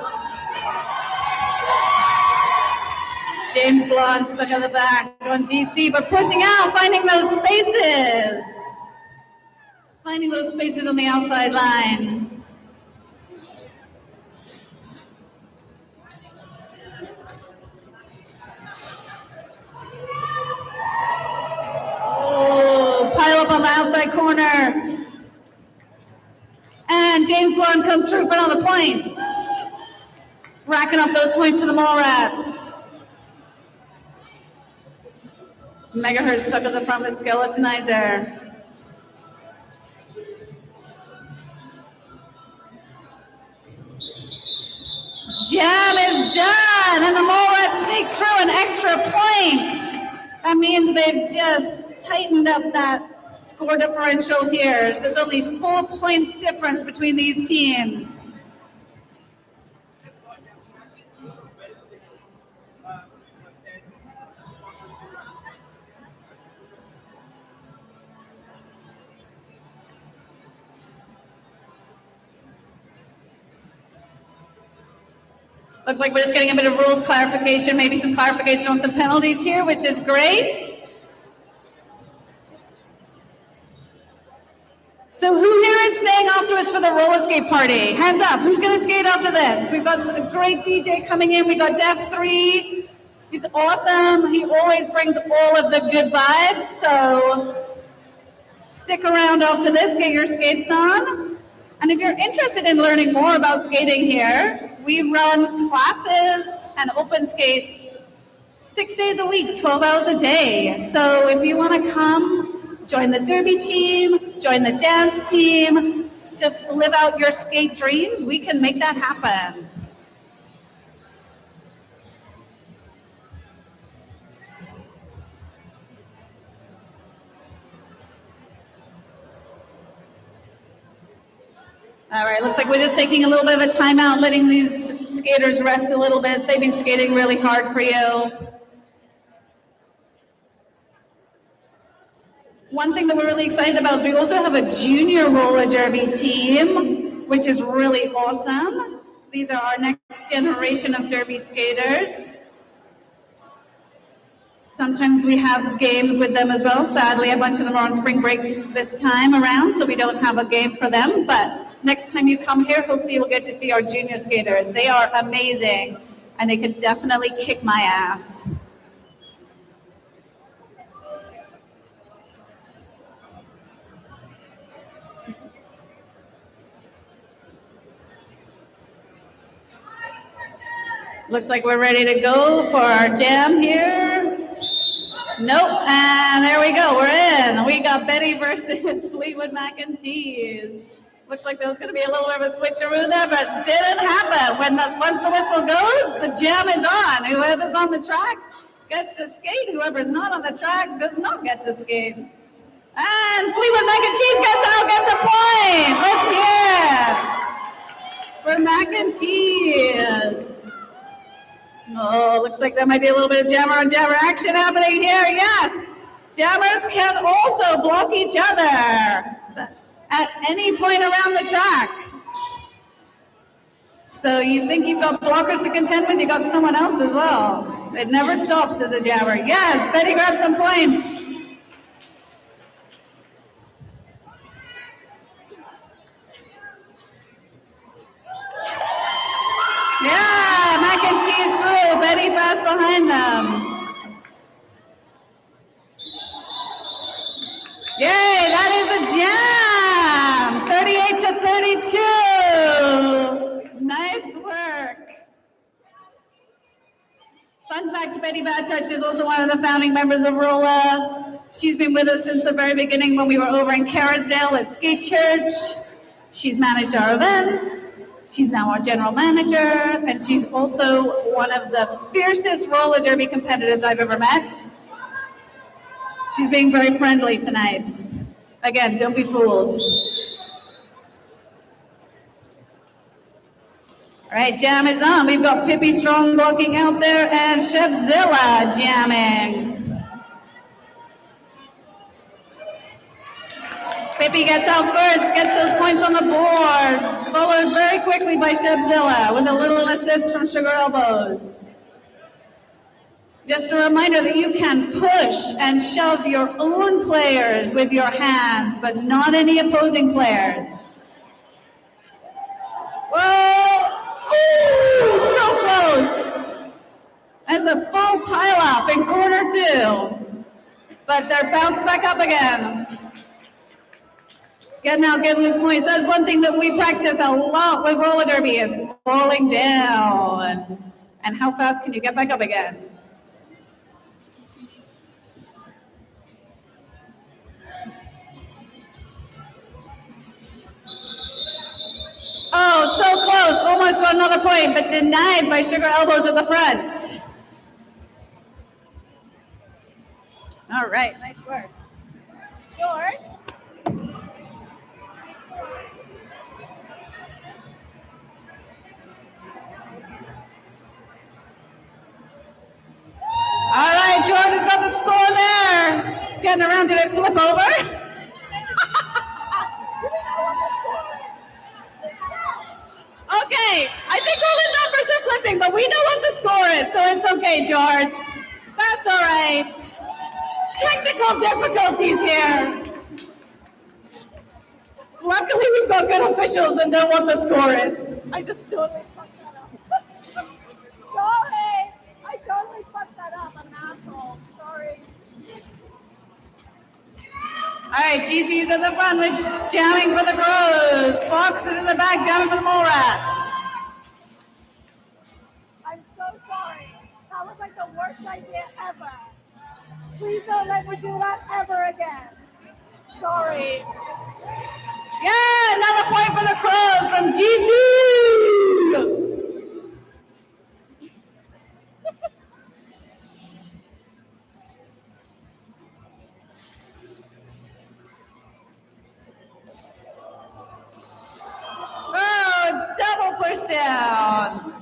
James Blonde stuck at the back on DC, but pushing out, finding those spaces. Finding those spaces on the outside line. Oh, pile up on the outside corner. And James Blonde comes through front on the points. Racking up those points for the Mallrats. Megahertz stuck at the front with Skeletonizer. Jam is done, and the Mallrats sneak through an extra point. That means they've just tightened up that score differential here. There's only 4 points difference between these teams. Looks like we're just getting a bit of rules clarification, maybe some clarification on some penalties here, which is great. So who here is staying afterwards for the roller skate party? Hands up, who's gonna skate after this? We've got a great DJ coming in. We got Def 3. He's awesome. He always brings all of the good vibes. So stick around after this, get your skates on. And if you're interested in learning more about skating here, we run classes and open skates 6 days a week, 12 hours a day. So if you want to come, join the derby team, join the dance team, just live out your skate dreams, we can make that happen. All right, looks like we're just taking a little bit of a timeout, letting these skaters rest a little bit. They've been skating really hard for you. One thing that we're really excited about is we also have a junior roller derby team, which is really awesome. These are our next generation of derby skaters. Sometimes we have games with them as well. Sadly, a bunch of them are on spring break this time around, so we don't have a game for them. But next time you come here, hopefully you'll get to see our junior skaters. They are amazing, and they could definitely kick my ass. Looks like we're ready to go for our jam here. Nope, and there we go, we're in. We got Betty versus Fleetwood Mac and Cheese. Looks like there was gonna be a little bit of a switcheroo there, but didn't happen. Once the whistle goes, the jam is on. Whoever's on the track gets to skate. Whoever's not on the track does not get to skate. And Fleetwood Mac and Cheese gets a point. Let's hear it for Mac and Cheese. Oh, looks like there might be a little bit of jammer on jammer action happening here. Yes, jammers can also block each other at any point around the track. So you think you've got blockers to contend with, you got someone else as well. It never stops as a jammer. Yes, Betty grabs some points. Yeah, Mac and Cheese through. Betty fast behind them. Yay, that is a jam. 38 to 32. Nice work. Fun fact, Betty Batchach is also one of the founding members of Rolla. She's been with us since the very beginning when we were over in Carrisdale at Skate Church. She's managed our events. She's now our general manager, and she's also one of the fiercest roller derby competitors I've ever met. She's being very friendly tonight. Again, don't be fooled. All right, jam is on. We've got Pippi Strong walking out there and Shebzilla jamming. Pippi gets out first, gets those points on the board, followed very quickly by Shebzilla with a little assist from Sugar Elbows. Just a reminder that you can push and shove your own players with your hands, but not any opposing players. Whoa! Ooh, so close! That's a full pile-up in corner 2. But they're bounced back up again. Getting out, getting loose points. That's one thing that we practice a lot with roller derby is falling down. And how fast can you get back up again? Oh, so close. Almost got another point, but denied by Sugar Elbows at the front. All right, nice work. George? All right, George has got the score there. Getting around to it, flip over. Okay, I think all the numbers are flipping, but we know what the score is, so it's okay, George. That's all right. Technical difficulties here. Luckily, we've got good officials that know what the score is. I just totally fucked that up. Sorry. I totally fucked that up. I'm an asshole. Sorry. All right, GC's at the front with jamming for the Crows. Fox is in the back jamming for the Mallrats. I'm so sorry. That was like the worst idea ever. Please don't let me do that ever again. Sorry. Yeah, another point for the Crows from GC. Double push down.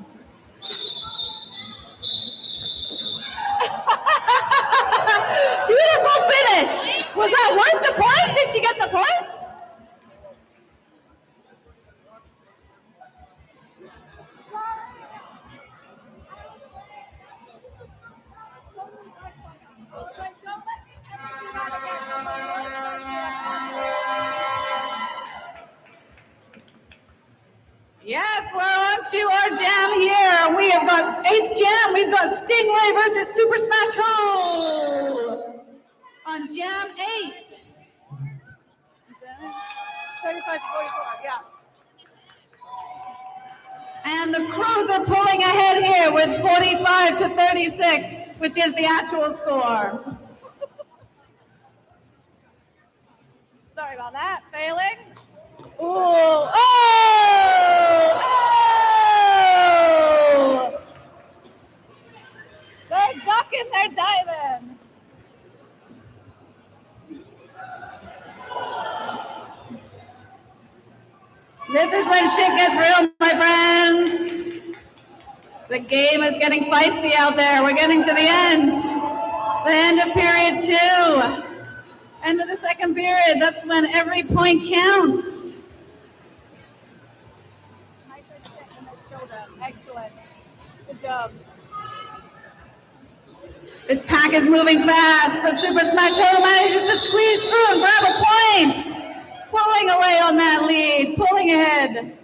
Beautiful finish. Was that worth the point? Did she get the point? got 8th Jam. We've got Stingray versus Super Smash Hole on Jam 8. 35 to 44, yeah. And the Crows are pulling ahead here with 45 to 36, which is the actual score. Sorry about that. Failing. Ooh. Oh! Oh! They're ducking, they're diving. This is when shit gets real, my friends. The game is getting feisty out there. We're getting to the end. The end of period 2. End of the second period. That's when every point counts. Excellent. Good job. This pack is moving fast, but Super Smash Hole manages to squeeze through and grab a point. Pulling away on that lead, pulling ahead.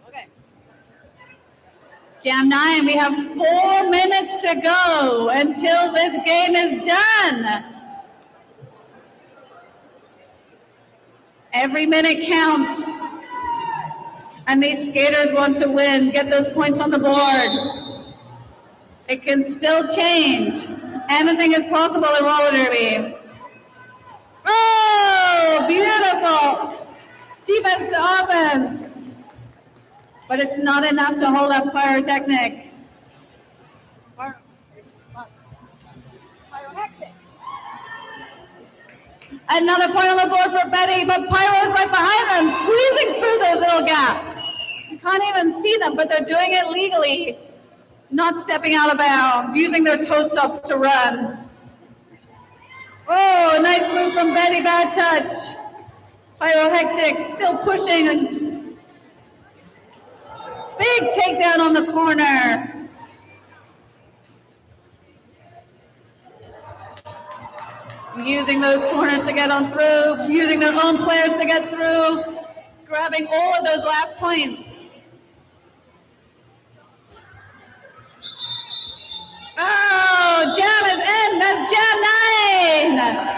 Okay. Jam 9, we have 4 minutes to go until this game is done. Every minute counts. And these skaters want to win, get those points on the board. It can still change. Anything is possible in roller derby. Oh, beautiful. Defense to offense. But it's not enough to hold up pyrotechnic. Pyrotechnic. Another point on the board for Betty, but Pyro's right behind them, squeezing through those little gaps. You can't even see them, but they're doing it legally. Not stepping out of bounds, using their toe stops to run. Oh, nice move from Betty, bad touch. Pyrohectic still pushing. Big takedown on the corner. Using those corners to get on through, using their own players to get through, grabbing all of those last points. Oh, jam is in. That's Jam 9.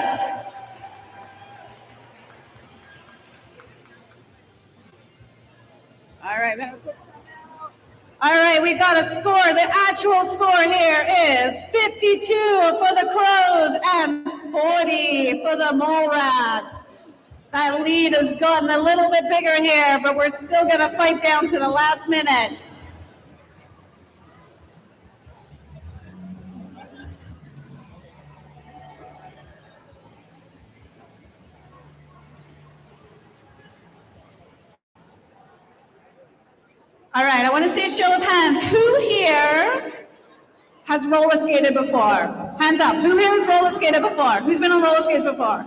All right, we got a score. The actual score here is 52 for the Crows and 40 for the Mallrats. That lead has gotten a little bit bigger here, but we're still going to fight down to the last minute. All right, I want to see a show of hands. Who here has roller skated before? Hands up. Who here has roller skated before? Who's been on roller skates before?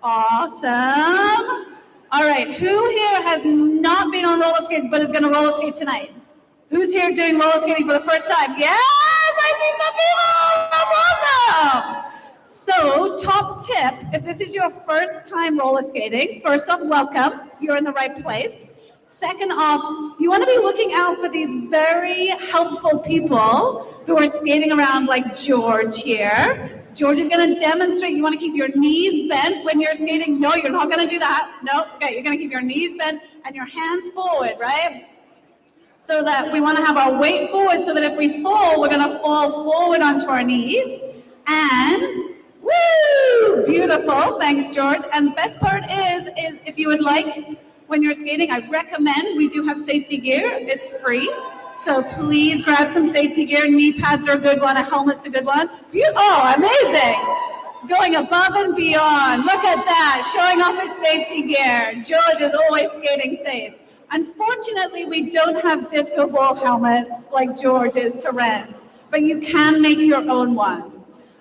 Awesome. All right, who here has not been on roller skates but is going to roller skate tonight? Who's here doing roller skating for the first time? Yes, I see some people. That's awesome. So, top tip, if this is your first time roller skating, first off, welcome. You're in the right place. Second off, you want to be looking out for these very helpful people who are skating around like George here. George is going to demonstrate. You want to keep your knees bent when you're skating. No, you're not going to do that. No, okay, you're going to keep your knees bent and your hands forward, right? So that we want to have our weight forward so that if we fall, we're going to fall forward onto our knees. And woo, beautiful. Thanks, George. And the best part is if you would like, when you're skating, I recommend we do have safety gear. It's free. So please grab some safety gear. Knee pads are a good one. A helmet's a good one. Oh, amazing. Going above and beyond. Look at that. Showing off his safety gear. George is always skating safe. Unfortunately, we don't have disco ball helmets like George is to rent, but you can make your own one.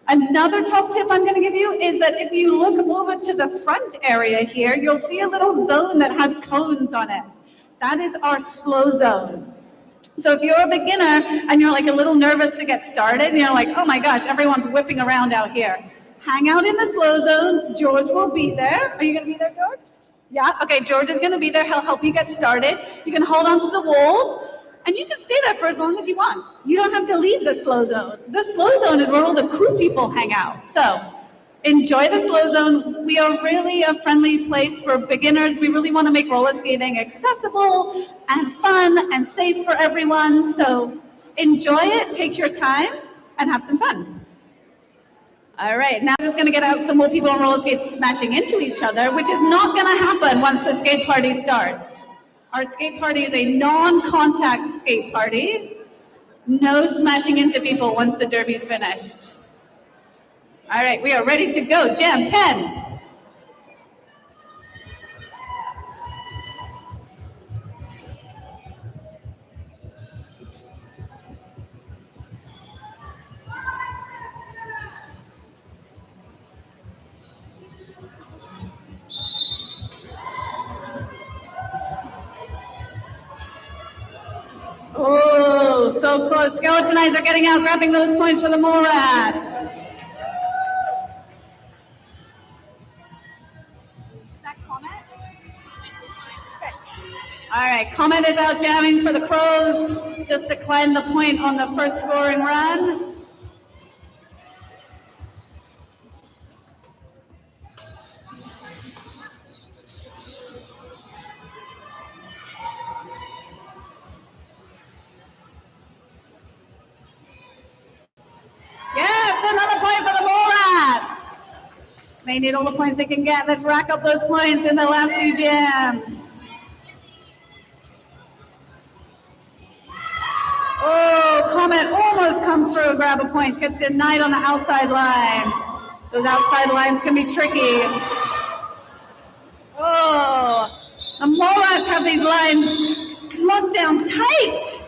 Another top tip I'm going to give you is that if you look over to the front area here, you'll see a little zone that has cones on it. That is our slow zone. So if you're a beginner and you're like a little nervous to get started, and you're like, oh my gosh, everyone's whipping around out here. hang out in the slow zone. George will be there. Are you going to be there, George? Yeah? Okay, George is going to be there. He'll help you get started. You can hold on to the walls, and you can stay there for as long as you want. You don't have to leave the slow zone. The slow zone is where all the cool people hang out. So enjoy the slow zone. We are really a friendly place for beginners. We really want to make roller skating accessible and fun and safe for everyone. So enjoy it, take your time, and have some fun. All right, now we're just going to get out some more people on roller skates smashing into each other, which is not going to happen once the skate party starts. Our skate party is a non-contact skate party. No smashing into people once the derby's finished. All right, we are ready to go. Jam 10. Oh, so close. Skeleton Eyes are getting out, grabbing those points for the Mallrats. All right, Comet is out jamming for the Crows, just declined the point on the first scoring run. Yes, another point for the Mallrats. They need all the points they can get. Let's rack up those points in the last few jams. Oh, Comet almost comes through, grab a point, gets denied on the outside line. Those outside lines can be tricky. Oh, the Mallrats have these lines locked down tight,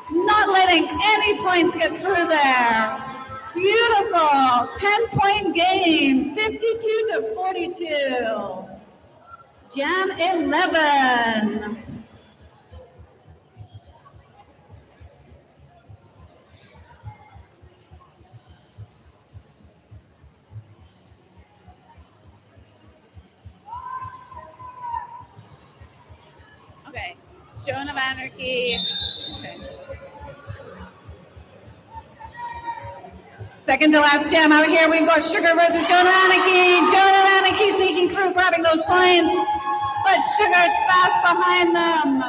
not letting any points get through there. Beautiful, 10-point game, 52-42. Jam 11. Okay, Joan of Anarchy. Okay. Second to last jam out here, we've got Sugar versus Joan of Anarchy. Joan of Anarchy sneaking through, grabbing those points, but Sugar's fast behind them.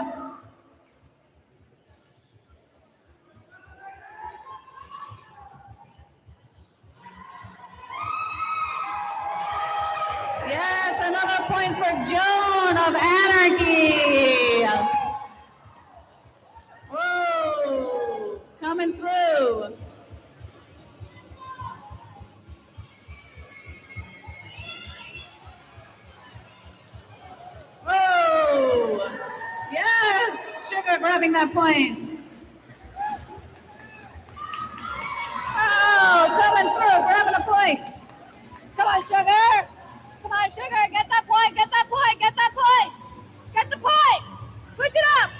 Yes, another point for Joan of Anarchy. Whoa, coming through. Whoa, yes, Sugar grabbing that point. Oh, coming through, grabbing a point. Come on, Sugar. Come on, Sugar, get that point, get that point, get that point. Get the point. Push it up.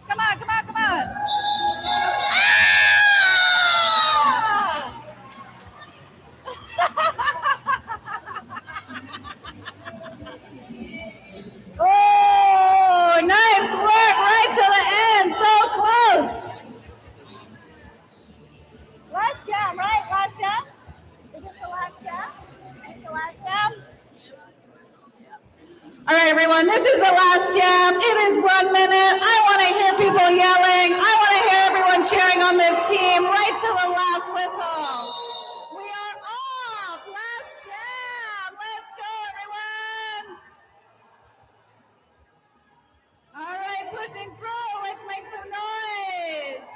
Come on, come on, come on. Oh, nice work right to the end. So close. Last jam, right? Last jam? Is it the last jam? Is it the last jam? All right, everyone, this is the last jam. It is 1 minute. I want to hear people yelling. I want to hear everyone cheering on this team right to the last whistle. We are off. Last jam. Let's go, everyone. All right, pushing through. Let's make some noise.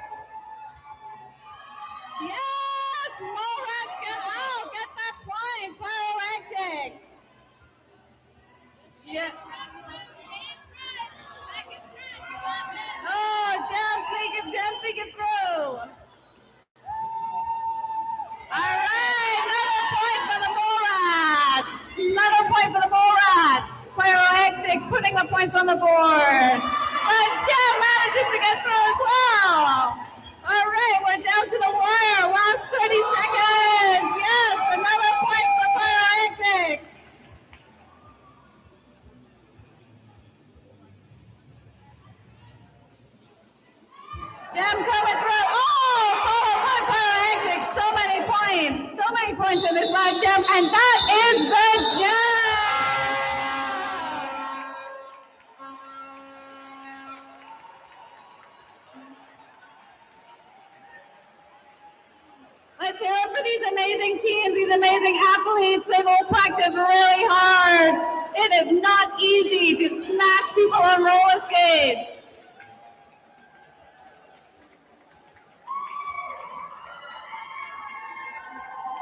Yes, Mallrats, get out. Get that point. Pyrolactic. Yeah. Oh, Jam sneaking through. All right, another point for the Mallrats. Another point for the Mallrats. Pyrolactic putting the points on the board. But Jam manages to get through as well. All right, we're down to the wire. Last 30 seconds. Yes, another point for Gem coming through. Oh, followed by Pyractic. So many points in this last gem, and that is the gem. Let's hear it for these amazing teams, these amazing athletes. They've all practiced really hard. It is not easy to smash people on roller skates.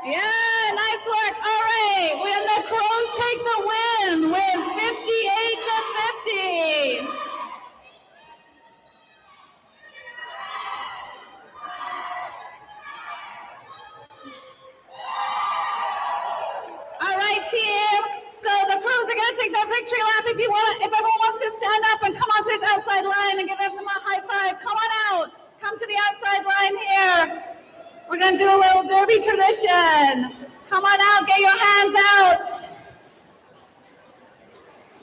Yeah, nice work. All right, when the Crows take the win with 58-50. All right, team. So the Crows are going to take that victory lap. If everyone wants to stand up and come onto this outside line and give everyone a high five, come on out. Come to the outside line here. We're going to do a little derby tradition. Come on out, get your hands out.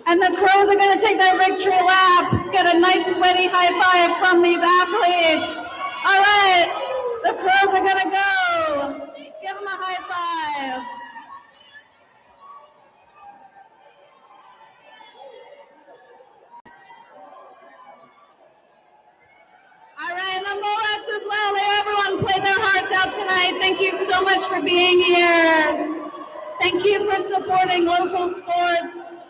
And the Crows are going to take their victory lap. Get a nice sweaty high five from these athletes. All right, the Crows are going to go. Give them a high five. All right, and the Mallrats as well. Everyone played their hearts out tonight. Thank you so much for being here. Thank you for supporting local sports.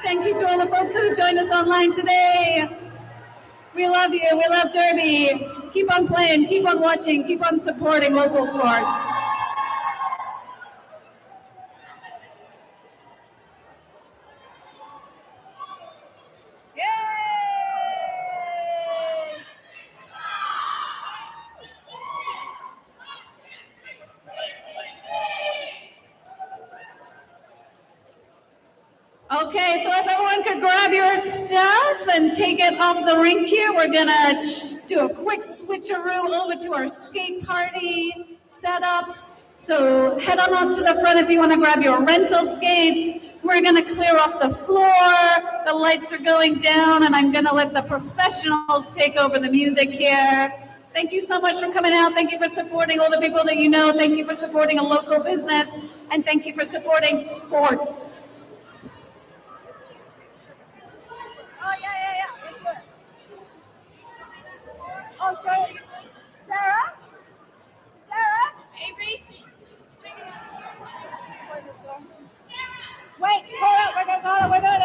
Thank you to all the folks who joined us online today. We love you. We love Derby. Keep on playing, keep on watching, keep on supporting local sports. Okay, so if everyone could grab your stuff and take it off the rink here, we're gonna do a quick switcheroo over to our skate party setup. So head on up to the front if you wanna grab your rental skates. We're gonna clear off the floor, the lights are going down, and I'm gonna let the professionals take over the music here. Thank you so much for coming out. Thank you for supporting all the people that you know. Thank you for supporting a local business, and thank you for supporting sports. Oh, yeah. That's good. Oh, show it. Sarah? Hey, Reese. Wait, hold up. We're doing